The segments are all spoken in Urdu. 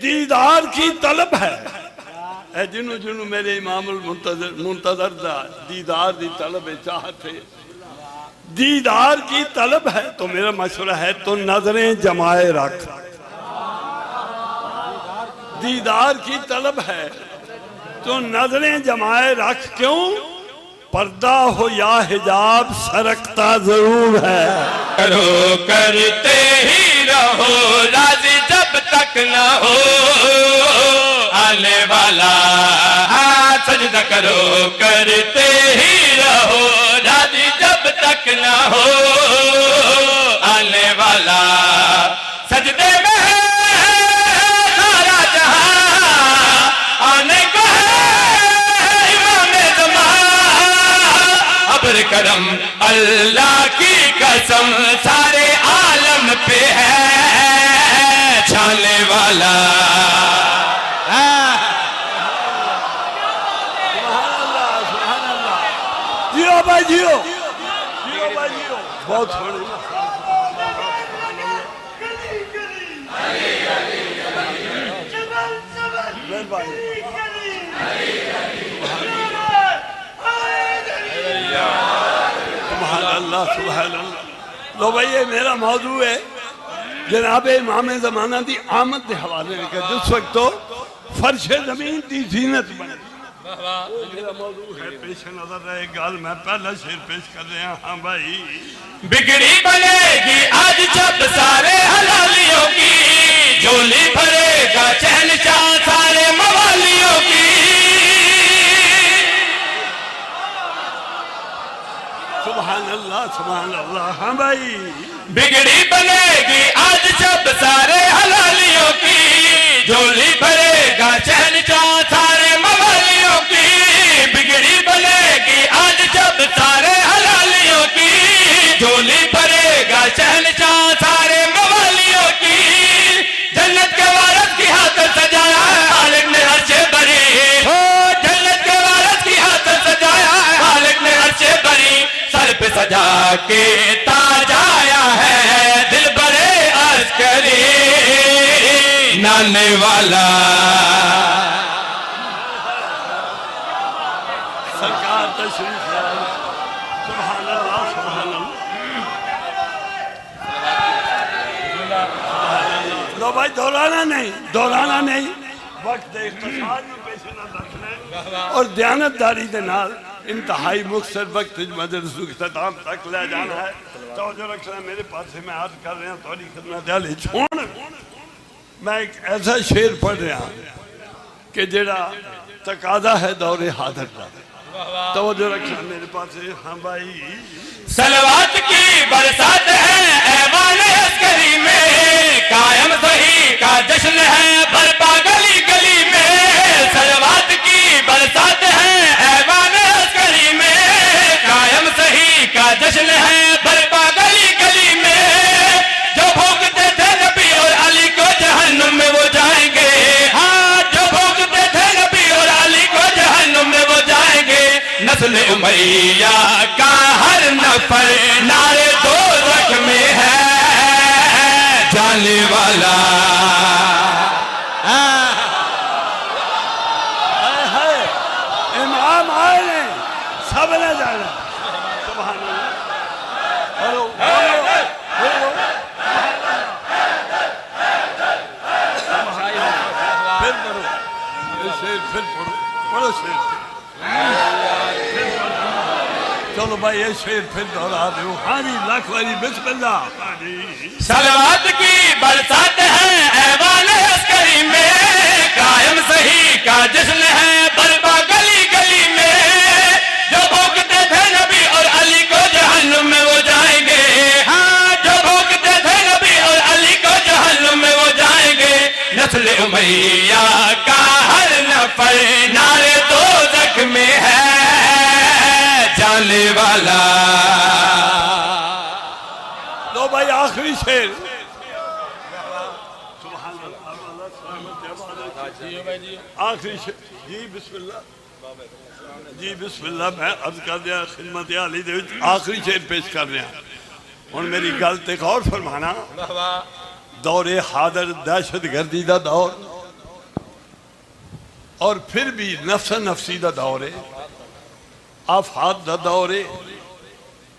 دیدار کی طلب ہے اے جنو جنو میرے امام المنتظر دا دیدار دی طلب چاہتے دیدار کی طلب ہے تو میرا مشورہ ہے تو نظریں جمائے رکھ دیدار کی طلب ہے تو نظریں جمائے رکھ کیوں پردہ ہو یا حجاب سرکتا ضرور ہے کرو کرتے ہی رہو راضی جب تک نہ ہو آنے والا سجدہ کرو کرتے ہی رہو راضی جب تک نہ ہو آنے والا سجدے میں ہے سارا جہاں آنے کو ہے امام زمان ابر کرم اللہ کی قسم سارے عالم پہ ہے چھانے والا جیو بھائی جیو جیو بھائی جیو بہت سوڑی سبحان اللہ سبحان اللہ لو بھائی یہ میرا موضوع ہے جناب امام زمانہ دی آمد دے حوالے میں کہ جس وقت تو فرش زمین دی زینت بنے میرا موضوع ہے پیش نظر رہے گال میں پہلا شیر پیش کر رہے ہیں ہاں بھائی بگڑی بنے گی آج جب سارے حلالیوں کی جھولی بھرے گا چہل چاہ سارے موالیوں کی سبحان اللہ ہاں بھائی بگڑی بنے گی آج جب سارے حلالیوں کی جھولی بھرے گا چہل چاہ سارے موالیوں کی بگڑی بنے گی آج جب سارے حلالیوں کی جھولی بھرے گا چہل چاہ سارے موالیوں کی جنت کے وارث کی ہاتھ سجایا ہے خالق نے عرش بری جنت کے وارث کی ہاتھ سجایا ہے خالق نے عرش بری سر پہ سجا کے تاج آیا ہے دل برے عسکری نانے والا سرکار تشریف لائے سبحان اللہ سبحان اللہ لو بھائی دورانا نہیں وقت اختصار میں پیش نظر رکھنا اور دیانتداری دے نال انتہائی مختصر وقت مجلس کو اختتام تک لے جانا ہے توجہ رکھنا میرے پاس سے میں عرض کر رہا ہوں تھوڑی خدمت علی چھوڑ میں ایک ایسا شعر پڑھ رہا ہوں کہ جڑا تقاضا ہے دور حاضر کا توجہ رکھنا میرے پاس سے ہاں بھائی صلوات کی برسات ہے ایوان عسکری میں قائم صحیح کا جشن ہے برپا گلی گلی میں صلوات کی برسات ہے ایوان عسکری میں قائم صحیح کا جشن ہے برپا گلی گلی میں جو بھوکتے تھے نبی اور علی کو جہنم میں وہ جائیں گے ہاں جو بھوکتے تھے نبی اور علی کو جہنم میں وہ جائیں گے نسل امیہ کا ہر نفر نعرے دوزخ میں ہے جانے والا امام آئے ہیں سب نے جانا سبحان اللہ ہلو پھر پڑھو یہ شعر پھر پڑھو شعر چلو بھائی یہ شعر پھر دہرا دو ہاں جی لاکھ والی بسم اللہ صلوات کی برسات ہے ایوان عسکری میں قائم صحیح کا جشن ہے برپا گلی گلی میں جو بھوکتے تھے نبی اور علی کو جہنم میں وہ جائیں گے ہاں جو بھوکتے تھے نبی اور علی کو جہنم میں وہ جائیں گے نسل امیہ کا ہر نفر نعرے دوزخ میں ہے جانے والا لو بھائی آخری شعر آخری شعر جی بسم اللہ جی بسم اللہ میں عرض کر دیا خدمت عالی دے آخری شعر پیش کر رہا اور میری گل تے غور فرمانا دور حاضر دہشت گردی دا دور اور پھر بھی نفس نفسی دا دور ہے، آفات دا دور ہے۔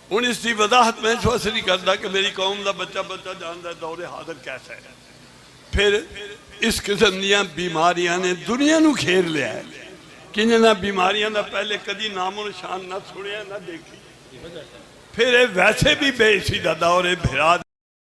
ان اس دی وضاحت میں جو اثر نہیں کرتا کہ میری قوم دا بچہ جاندہ دور حاضر کیسا ہے۔ پھر اس قسم دیاں بیماریاں نے دنیا نو گھیر لیا ہے، کنہاں بیماریاں دا پہلے کدی نام و نشان نہ سنیا نہ دیکھی۔ پھر ویسے بھی بے اسی دا دور ہے، بھرا